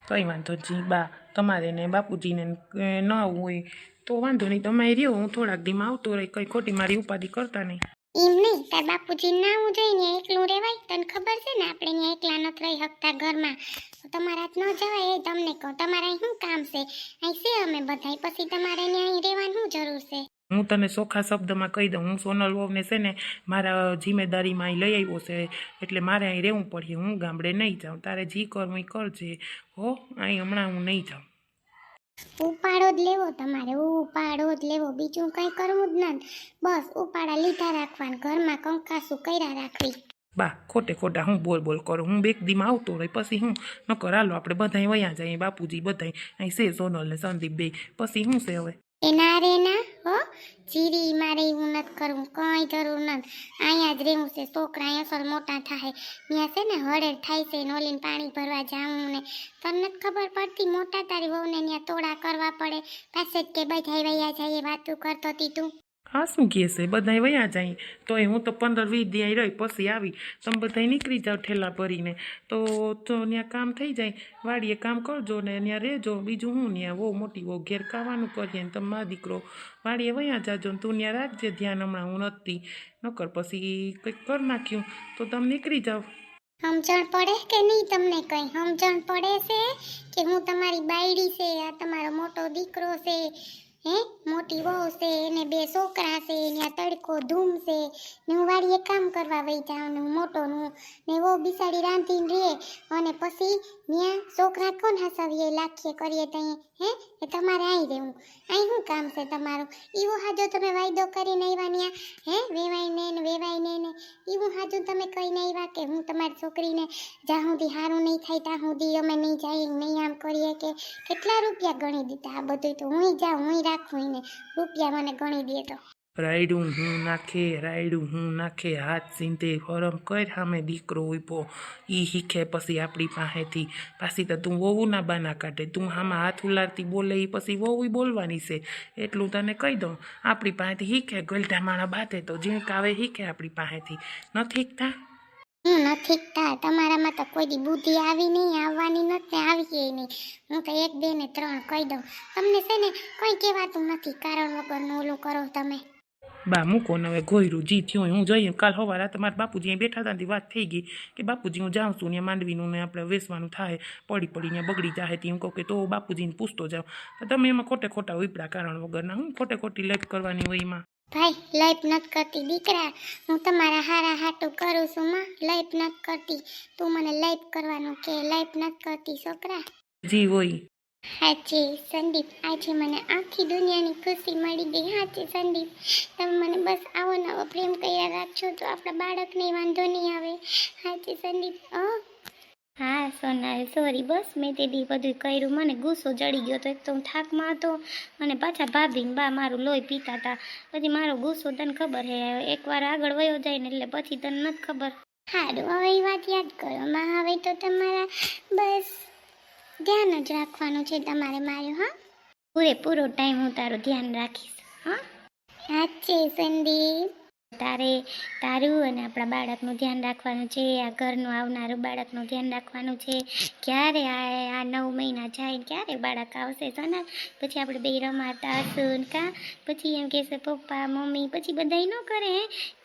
કંઈ વાંધો જી બા, તમારે ને બાપુજીને ન આવવું હોય તો વાંધો નહીં, તમે રહ્યો, હું થોડાક દીમાં આવતો રહી, કંઈ ખોટી મારી ઉપાધિ કરતા નહીં. એમ નહીં, તાર બાપુજી ના આવું જોઈએ ને, એકલું રેવાય. તને ખબર છે ને આપણે ત્યાં એકલા નથી રહી શકતા ઘરમાં. તમારા જ ન જવાય એ તમને કહું. તમારે અહીં શું કામ છે? અહીં છે અમે બધાય, પછી તમારે ત્યાં અહીં રહેવાની શું જરૂર છે? હું તને ચોખ્ખા શબ્દમાં કહી દઉં, હું સોનલ વહુને છે ને મારા જિમ્મેદારીમાં અહીં લઈ આવ્યો છે, એટલે મારે અહીં રહેવું પડશે. હું ગામડે નહીં જાઉં, તારે જી કરવું એ કરજે હો, અહીં હમણાં હું નહીં જાઉં. ઉપાડો જ લેવો તમારે, ઉપાડો જ લેવો, બીજું કંઈ કરવું જ નથી. બસ ઉપાડા લીધા રાખવાના, ઘરમાં કંકાસું કર્યા રાખવી. બા ખોટે ખોટા હું બોલ કરું, હું બેક દીમાં આવતો રહી, પછી હું નકર હાલો આપણે બધાય વયા જઈએ, બાપુજી બધાય અહીં છે, સોનલ ને સંદીપ બે, પછી શું છે હવે? એના રે ના હો, જીરી મારે એવું નથી કરવું, કંઈ જરૂર નથી. અહીંયા જ રહેવું છે. છોકરા અહીં અસલ મોટા થાય, ત્યાં છે ને હળેડ થાય છે, નોલીને પાણી ભરવા જાવું ને. તને નથી ખબર પડતી? મોટા તારી વહુને ત્યાં તોડા કરવા પડે, પાસે જ કે બધા વયા જાય વાતું કરતો હતી તું. હા શું કહે છે, બધાય વયા જાય તોય હું તો 15-20 દી રહી, પછી આવી, તમે બધાય નીકળી જાઓ ઠેલા ભરીને, તો ત્યાં કામ થઈ જાય, વાડીએ કામ કરજો ને ત્યાં રહેજો, બીજું હું ત્યાં બહુ મોટી બહુ ઘેર ખાવાનું કરીએ ને, તમે મારો દીકરો વાડીએ વયા જાજો ને તું ત્યાં રાખજે ધ્યાન, હમણાં હું નથી, નકર પછી કંઈક કરી નાખ્યું તો તમે નીકળી જાઓ. સમજણ પડે કે નહીં તમને? કંઈ સમજણ પડે છે કે હું તમારી બાયડી છે, આ તમારો મોટો દીકરો છે, હે મોટી વહુ છે, એને 2 છોકરા છે, ત્યાં તડકો ધૂમ છે ને હું વાડીએ કામ કરવા વહી જાઉં ને હું મોટોનું ને વહુ બિસાડી રાંધીને રહે, અને પછી ત્યાં છોકરા કોણ હસાવીએ લાખીએ કરીએ ત્યાં, હે એ તમારે અહીં રહેવું. અહીં શું કામ છે તમારું? એવું હાજો તમે વાયદો કરીને આવ્યા ત્યાં, હે વેવાઈને ને એવું હાજુ તમે કહીને આવ્યા કે હું તમારી છોકરીને જ્યાં સુધી સારું નહીં થાય ત્યાં સુધી અમે નહીં જઈએ, નહીં આમ કરીએ કે? કેટલા રૂપિયા ગણી દીધા? આ બધું તો હું જાઉં, હું રાખું ને રૂપિયા મને ગણી દે તો. રાયડું હું નાખે, હાથ સીંધે ફરમ કર, સામે દીકરો ઉભો, એ શીખે પછી આપણી પાસેથી. પાછી તો તું વહુ ના બાના કાઢે, તું આમાં હાથ ઉલારતી બોલે એ પછી વહુ બોલવાની છે, એટલું તને કહી દઉં. આપણી પાસેથી શીખે, ગલઢા માણા બાતે તો ઝીણક આવે શીખે આપણી પાસેથી, નથી શીખતા? નથી તમારામાં તો કોઈ બુદ્ધિ આવી નહીં, આવવાની નથી, આવીએ નહીં. હું તો 1, 2 ને 3 કહી દઉં. તમને છે ને કંઈ કહેવાતું નથી, કારણ વગરનું ઓલું કરો તમે. બા મૂકો ને હવે ઘોયરું જી થયું, હું જઈએ કાલ સવારે તમારા બાપુજી અહીં બેઠા હતા વાત થઈ ગઈ કે બાપુજી હું જાઉં છું, ત્યાં માંડવીનું ને આપણે વેસવાનું થાય, પડી ત્યાં બગડી જાય, હું કહું કે તો બાપુજીને પૂછતો જાઉં. તો તમે એમાં ખોટા ઉપડા કારણ વગરના હું ખોટી લાઈફ કરવાની હોય એમાં? ભાઈ લાઈફ નથી કરતી દીકરા, હું તમારા હારા હાટું કરું છું માં, લાઈફ નથી કરતી. તું મને લાઈફ કરવાનું કે લાઈફ નથી કરતી છોકરા? જી હોય. હાચી સંદીપ, આજે મને આખી દુનિયાની ખુશી મળી ગઈ. હાચી સંદીપ, તમે મને બસ આવો નવો પ્રેમ કર્યા રાખજો તો આપણા બાળકને વાંધો નહીં આવે. હાચી સંદીપ. હા સોના સોરી, બસ મેં તે દી બધું કર્યું, મને ગુસ્સો ચડી ગયો તો, એક તો હું થાકમાં હતો અને પાછા ભાભીને બા મારું લોહી પીતા હતા, પછી મારો ગુસ્સો તને ખબર હે, એકવાર આગળ વયો જાય ને એટલે પછી તને નથી ખબર. સારું હવે એ વાત યાદ કરો માં, હવે તો તમારા બસ ધ્યાન જ રાખવાનું છે તમારે મારું. હા પૂરેપૂરો ટાઈમ હું તારું ધ્યાન રાખીશ. હા સાચે સંદીપ, તારું અને આપણા બાળકનું ધ્યાન રાખવાનું છે, આ ઘરનું આવનારું બાળકનું ધ્યાન રાખવાનું છે. ક્યારે આ 9 મહિના જાય, ક્યારે બાળક આવશે સોના? પછી આપણે બે રમાતા હશું કા, પછી એમ કહેશે પપ્પા મમ્મી, પછી બધા ન કરે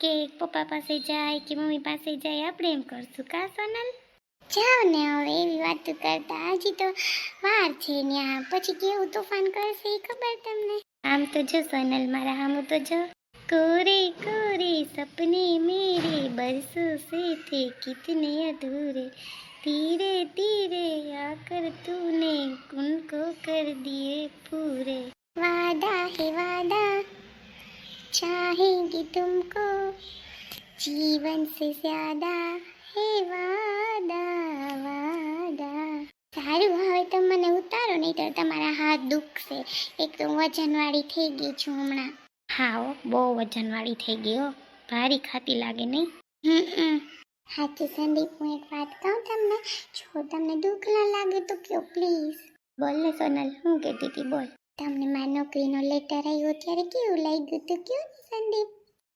કે પપ્પા પાસે જાય કે મમ્મી પાસે જાય, આપણે એમ કરશું કા સોનલ? જાઓ ને હવે એવી વાતો કરતા, હજી તો વાર છે ત્યાં, પછી કેવું તોફાન કરશે એ ખબર તમને? આમ તો જો સોનલ મારા, આમ તો જો कोरे कोरे सपने मेरे बरसों से थे कितने अधूरे, धीरे धीरे आकर तूने उनको कर दिए पूरे, वादा है वादा चाहेंगे तुमको जीवन से ज्यादा है वादा वादा. સારું હવે તો મને ઉતારો, નહીં તો તમારા હાથ દુખશે. એક તો વજનવાળી થઈ ગઈ છું હમણાં. હા બહુ વજનવાળી થઈ ગઈ હો, ભારી ખાતી લાગે નહીં? હાચી સંદીપ, હું એક વાત કહું તમને, જો તમને દુઃખ ના લાગે તો કયો પ્લીઝ. બોલ ને સોનલ, હું કહેતી હતી બોલ. તમને મારી નોકરીનો લેટર આવ્યો ત્યારે કેવું લાગ્યું તું કયો ને સંદીપ?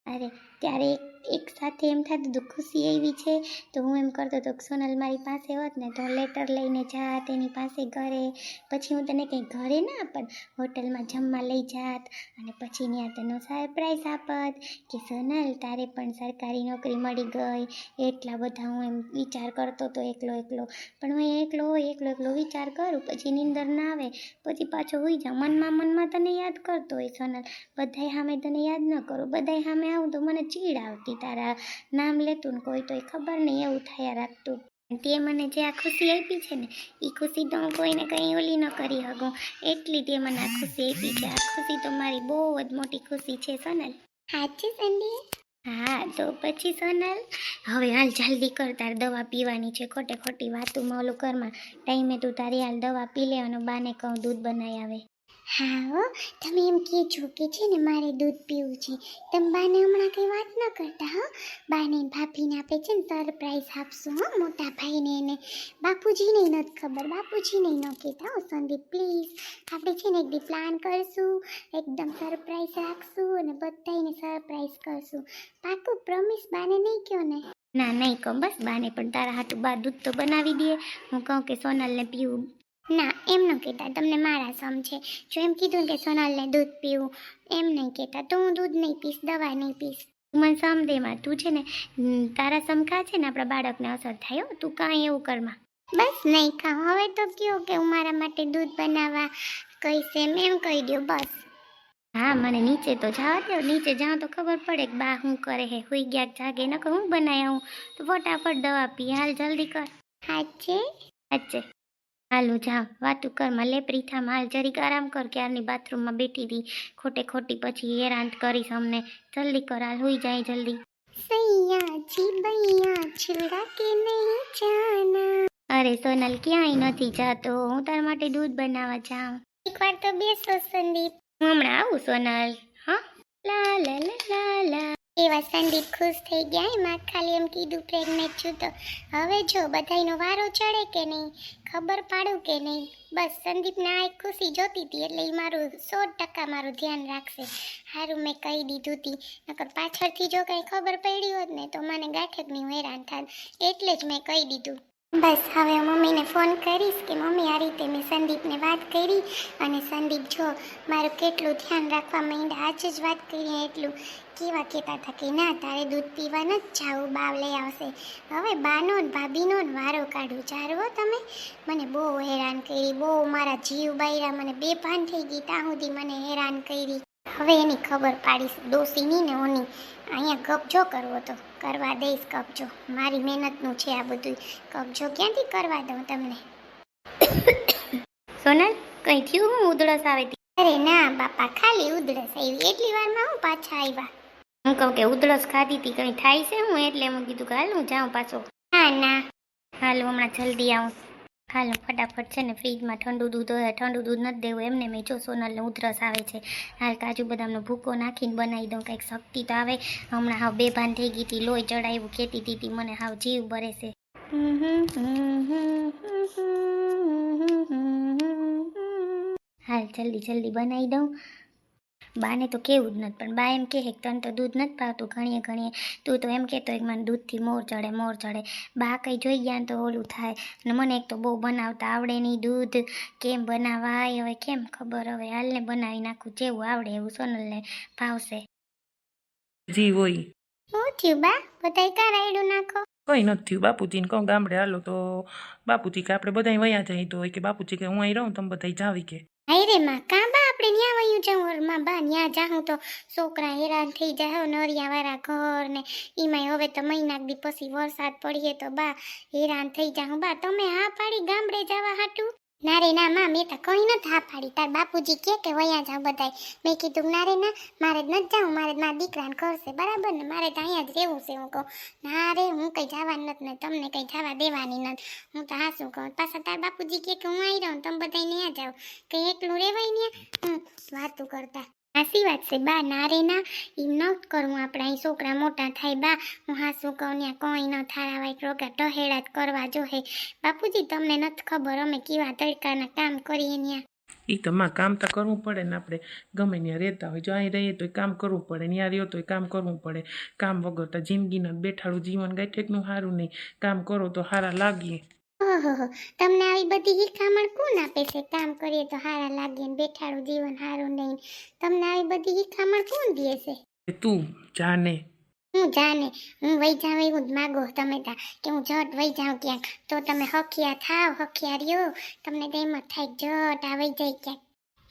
અરે ત્યારે એક એક સાથે એમ થતું હતું ખુશી એવી છે, તો હું એમ કરતો હતો કે સોનલ મારી પાસે હોત ને તો લેટર લઈને જાત એની પાસે ઘરે, પછી હું તને કંઈ ઘરે ના આપત, હોટલમાં જમવા લઈ જાત અને પછી ત્યાં તને સરપ્રાઈઝ આપત કે સોનલ તારે પણ સરકારી નોકરી મળી ગઈ. એટલા બધા હું એમ વિચાર કરતો હતો એકલો પણ હું એકલો વિચાર કરું, પછી નીંદર ના આવે, પછી પાછો હોઈ જાઉં, મનમાં તને યાદ કરતો હોય સોનલ, બધાય સામે તને યાદ ન કરું, બધાય સામે આવું તો મને ચીડ આવતી, તારા નામ લેતું ને કોઈ તોય ખબર નહીં એવું થયા રાખતું. તે મને જે આ ખુશી આપી છે ને એ ખુશી તો હું કોઈને કંઈ ઓલી ન કરી શકું, એટલી તે મને આ ખુશી આપી છે. આ ખુશી તો મારી બહુ જ મોટી ખુશી છે સોનલ. સાચું સંદીપ? હા તો પછી સોનલ હવે હાલ જલ્દી કર, તાર દવા પીવાની છે, ખોટી વાતુમાં ઓલું કરમાં, ટાઈમે તું તારી હાલ દવા પી લે અને બાને કહું દૂધ બનાવી આવે. હા હો, તમે એમ કહેજો કે છે ને મારે દૂધ પીવું છે, તમે બાને હમણાં કંઈ વાત ન કરતા હો, બાને ભાભીને આપે છે ને સરપ્રાઈઝ આપશું હો, મોટા ભાઈને એને બાપુજીને નથી ખબર, બાપુજીને ન કહેતા હો સંદીપ પ્લીઝ. આપણે છે ને એકદી પ્લાન કરશું, એકદમ સરપ્રાઈઝ રાખશું અને બધાને સરપ્રાઈઝ કરશું, પાકું પ્રોમિસ? બાને નહીં કહો ને? ના નહીં કહું, બસ બાને પણ તારા હાટું બા દૂધ તો બનાવી દે, હું કહું કે સોનલને પીવું. ના એમ ન કહેતા, તમને મારા સમ છે, જો એમ કીધું કે સોનલને દૂધ પીવું એમ નહીં કહેતા, તો હું દૂધ નહીં પીશ, દવા નહીં પીશ. તું મને સમ દેમાં, તું છે ને તારા સમખા છે ને આપણા બાળકને અસર થાય હો, તું કાંઈ એવું કરમાં. બસ નહીં ખાઉં, હવે તો કહો કે હું મારા માટે દૂધ બનાવવા કહીશ એમ કહી દો બસ. હા મને નીચે તો જવા દો, નીચે જાઉં તો ખબર પડે કે બા શું કરે હે, હુઈ ગયા જાગે, ન કહું હું બનાવી આવું, તો ફટાફટ દવા પી, હાલ જલ્દી કર. હાચે હાલું જા વાતું કરમાં લેપરી થામ, હાલ જરીક આરામ કર, ક્યારની બાથરૂમમાં બેઠી હતી ખોટી પછી હેરાન કરીશ અમને, જલ્દી કર, હાલ હુઈ જાય જલ્દી. સૈયાજી બૈયા છુડા કે નહીં જાના. અરે સોનલ ક્યાંય નથી જાતો, હું તાર માટે દૂધ બનાવવા જાઉં. એકવાર તો બેસો સંદીપ. હું હમણાં આવું સોનલ. હા લા લા લા લા લા. એવા સંદીપ ખુશ થઈ ગયા, એમાં ખાલી એમ કીધું પ્રેગ્નેન્ટ છું તો હવે જો બધાયનો વારો ચડે કે નહીં, ખબર પાડું કે નહીં, બસ સંદીપને આ એક ખુશી જોતી હતી એટલે એ મારું 100% મારું ધ્યાન રાખશે, સારું મેં કહી દીધું હતી, નકર પાછળથી જો કંઈ ખબર પડી હોત ને તો મને ગાંઠકની હેરાન થાત, એટલે જ મેં કહી દીધું. બસ હવે મમ્મીને ફોન કરીશ કે મમ્મી આ રીતે મેં સંદીપને વાત કરી અને સંદીપ જો મારું કેટલું ધ્યાન રાખવા માંડ્યા, આજે જ વાત કરી એટલું કેવા કહેતા હતા કે ના તારે દૂધ પીવા ન જ જાવું, બાવ લઈ આવશે. હવે બાનો ને ભાભીનો ને વારો કાઢું ચારવો, તમે મને બહુ હેરાન કરી, બહુ મારા જીવ બાયરા, મને બેભાન થઈ ગઈ ત્યાં સુધી મને હેરાન કરી. હવે એની ખબર પાડીશ, ડોસીની ને ઓની. અહીંયા કબજો કરવો તો કરવા દઈશ કબજો, મારી મહેનતનું છે આ બધું, કબજો ક્યાંથી કરવા દઉં તમને. સોનલ કંઈ થયું? હું ઉધળસ આવે? અરે ના બાપા, ખાલી ઉધળસ આવી, એટલી વારમાં હું પાછા આવ્યા. હું કહું કે ઉધળસ ખાધી હતી, કંઈ થાય છે હું, એટલે હું કીધું કે હાલ હું જાઉં પાછો. હા ના હાલ હમણાં જલ્દી આવું. હાલો ફટાફટ છે ને ફ્રીજમાં ઠંડુ દૂધ નથી દેવું એમને, મેં જો સોનલને ઉધરસ આવે છે, હાલ કાજુ બદામનો ભૂકો નાખીને બનાવી દઉં, કંઈક શક્તિ તો આવે. હમણાં હાવ બેભાન થઈ ગઈ હતી, લોહી ચડાવ્યું કહેતી હતી, મને હાવ જીવ બરે છે. હાલ જલ્દી બનાવી દઉં. બાને તો કેવું જ નથી, પણ બા એમ કહે કે તને તો દૂધ નથી ભાવતું, ઘણીએ તું તો એમ કહેતો હોય કે મને દૂધથી મોર ચડે. બા કંઈ જોઈ ગયા તો ઓલું થાય, ને મને એક તો બહુ બનાવતા આવડે નહીં, દૂધ કેમ બનાવાય હવે કેમ ખબર, હવે હાલને બનાવી નાખું, જેવું આવડે એવું સોનલને ભાવશે. જી હોય શું થયું બા, બધાય કાં રાયડું નાખો? કંઈ નથી થયું, બાપુજીને કહું ગામડે હાલો તો બાપુજી કે આપણે બધા વયા જાય, તો હોય કે બાપુજી કે હું અહીં રહું તમે બધા જાવી કે. હાય રે માં, કાં બા આપણે ન્યા વયું જાઉં, માં બા ન્યા જાઉં તો છોકરા હેરાન થઈ જાય, નરિયાવાળા ઘર ને એમાંય હવે તો મહિના દી પછી વરસાદ પડીએ તો બા હેરાન થઈ જાઉં. બા તમે હા પાડી ગામડે જવા હાટું? ના રે ના માં, મેં તો કંઈ નથી હા પાડી, તાર બાપુજી કે વયા જાવ બધાય, મેં કીધું ના રે ના મારે જ નથી જાઉં, મારે મારા દીકરાને કરશે બરાબર ને, મારે તો અહીંયા જ રહેવું છે. હું કહું ના રે હું કંઈ જવાની નથી ને તમને કંઈ જવા દેવાની નથી, હું તો હા શું કહું, પાછા તાર બાપુજી કે હું આવી રહું તમે બધા ત્યાં જાઓ, કંઈ એકલું રહેવાય ને વાતું કરતા. હાસી વાત છે બા, ના રે ના એમ ન કરવું, આપણે અહીં છોકરા મોટા થાય બા, હું હા શું કહું ત્યાં કોઈ ન થારાવાય, રોગા ટહેડા જ કરવા જોહે. બાપુજી તમને નથી ખબર અમે કેવા તડકાના કામ કરીએ ત્યાં. એ તો માં કામ તો કરવું પડે ને, આપણે ગમે ત્યાં રહેતા હોય, જો અહીં રહીએ તો કામ કરવું પડે, ત્યાં રહ્યો તો કામ કરવું પડે. કામ વગર તો જિંદગીના બેઠાડું જીવન ગાંઠેકનું સારું નહીં. કામ કરો તો સારા લાગીએ. ઓહો, તમને આવી બધી શીખામણ કોણ આપે છે? કામ કરીએ તો સારા લાગે ને બેઠાડું જીવન સારું નહીં. તમને આવી બધી શીખામણ કોણ દે છે? તું જાને. હું જાને, હું વહી જાઉં એવું જ માગો તમે તા કે હું જટ વહી જાઉં ક્યાંક, તો તમે હખિયા થાવ, હખિયા રહ્યો. તમને તો એમ જ થાય જટ આ વહી જાય ક્યાંક.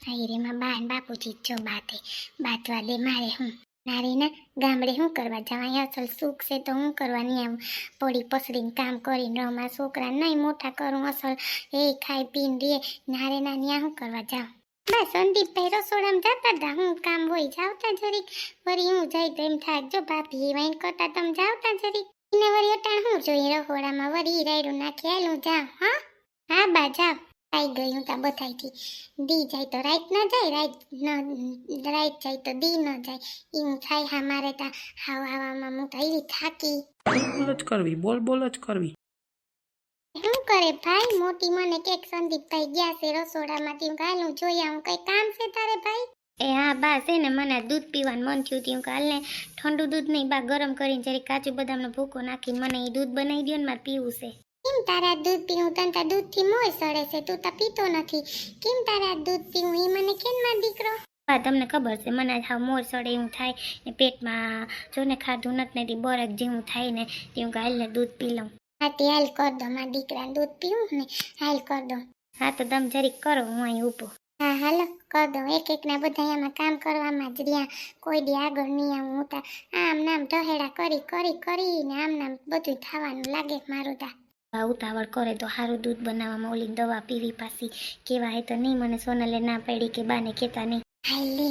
અહીં રે માં બા ને બાપુજી જો બાતે બાતવા દે મારે. હું નારી ના ગામડે શું કરવા જાવ? અહીંયા અસલ સુખ છે તો હું કરવા નહીં આવું? પડી પસડીને કામ કરીને રમા છોકરા નહીં મોટા કરું અસલ એ ખાઈ પીને રે. નારે ના ત્યાં શું કરવા જાઉં? બસ સંદીપભાઈ રસોડામાં જતા હતા, હું કામ હોય જાવતા જરીક. વળી હું જઈ તો એમ થાય જો ભાભી વાઈન કરતા તમે જાવતા જરીક. એને વળી અટાણ હું જોઈએ રસોડામાં વળી રાયડું નાખી હાલું જાઉં. હા બા જાવ. આવી ગઈ હું તા બધાયથી. દી જાય તો રાત ના જાય, રાત જાય તો દી ન જાય. એવું થાય. હા મારે તા હાવામાં હું તો એવી થાકી. બોલ જ કરવી, બોલ જ કરવી. શું કરે ભાઈ? મોટી મને કેક સંદીપભાઈ ગયા છે રસોડામાંથી. હું કાલ હું જોઈ આવું. કઈ કામ છે તારે ભાઈ? એ હા બા છે ને, મને દૂધ પીવાનું મન થયું હતું. કાલ ને ઠંડુ દૂધ નહીં બા, ગરમ કરીને જરી કાજુ બદામનો ભૂકો નાખીને મને એ દૂધ બનાવી દો ને, મારે પીવું છે. કેમ તારા દૂધ પીવું? તને તાર દૂધથી મોય સડે છે, તું તો પીતો નથી. કેમ તારા દૂધ પીવું એ મને કેમ માં દીકરો? હા તમને ખબર છે મને હાવ મોર સડે એવું થાય ને, પેટમાં જો ને ખાધું નથી ને બરક જેવું થાય ને, તેવું હાલ ને દૂધ પી લઉં. હા તે હાલ કર દો, મારા દીકરાને દૂધ પીવું ને, હાલ કર દો. હા તો તમે જરીક કરો, હું અહીં ઊભો. હા હાલો કર દો. એક ના બધા આમાં કામ કરવામાં જ રહ્યા, કોઈ દી આગળ નહીં આવું. હું તા આમ નામ ઢહેડા કરીને આમ નામ બધું થવાનું લાગે મારું તા. ઉતાવળ કરે તો સારું દૂધ બનાવવામાં ઓલી દવા પીવી પાછી કેવા હે તો નહીં. મને સોનલે ના પડી કે બાને કહેતા નહીં. હાય લે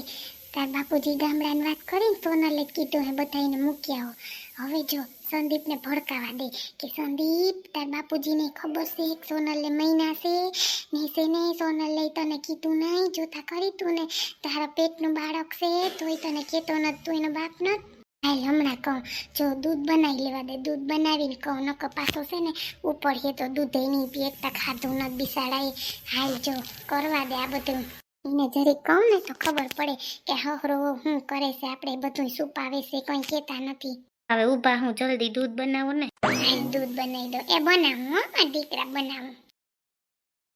તાર બાપુજી ગામડાની વાત કરીને સોનલે કીધું હે બધાને મૂક્યા હો. હવે જો સંદીપને ભડકાવા દે કે સંદીપ તાર બાપુજીને ખબર છે એક સોનલે મહિના છે ને સોનલે તને કીધું નહીં, જોતા કરી તું ને તારા પેટનું બાળક છે તોય તને કહેતો નથી, તું એનો બાપ નથી. હાલ હમણાં કહું, જો દૂધ બનાવી લેવા દે, દૂધ બનાવીને કહું. નકર પાછો છે ને ઉપર છે તો દૂધ નહીં પી, એકતા ખાધું નથી બિસાડાએ. હાલ જો કરવા દે આ બધું. એને જરીક કહું ને તો ખબર પડે કે હહરો શું કરે છે, આપણે બધું છુપાવે છે, કોઈ કહેતા નથી. હવે ઊભા હું જલ્દી દૂધ બનાવું ને. હાલ દૂધ બનાવી દો. એ બનાવું હો દીકરા બનાવું.